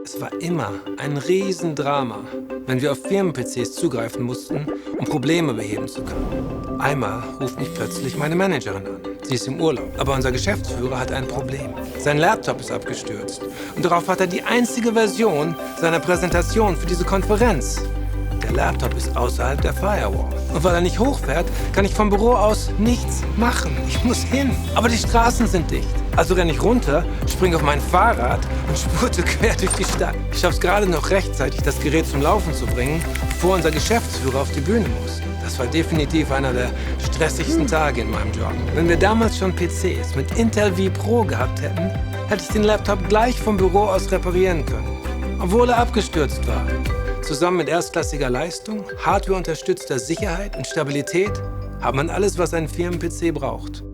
Es war immer ein Riesendrama, wenn wir auf Firmen-PCs zugreifen mussten, um Probleme beheben zu können. Einmal ruft mich plötzlich meine Managerin an. Sie ist im Urlaub, aber unser Geschäftsführer hat ein Problem. Sein Laptop ist abgestürzt und darauf hat er die einzige Version seiner Präsentation für diese Konferenz. Der Laptop ist außerhalb der Firewall. Und weil er nicht hochfährt, kann ich vom Büro aus nichts machen. Ich muss hin, aber die Straßen sind dicht. Also renne ich runter, springe auf mein Fahrrad und spurte quer durch die Stadt. Ich schaffe es gerade noch rechtzeitig, das Gerät zum Laufen zu bringen, bevor unser Geschäftsführer auf die Bühne muss. Das war definitiv einer der stressigsten Tage in meinem Job. Wenn wir damals schon PCs mit Intel vPro gehabt hätten, hätte ich den Laptop gleich vom Büro aus reparieren können, obwohl er abgestürzt war. Zusammen mit erstklassiger Leistung, hardwareunterstützter Sicherheit und Stabilität hat man alles, was ein Firmen-PC braucht.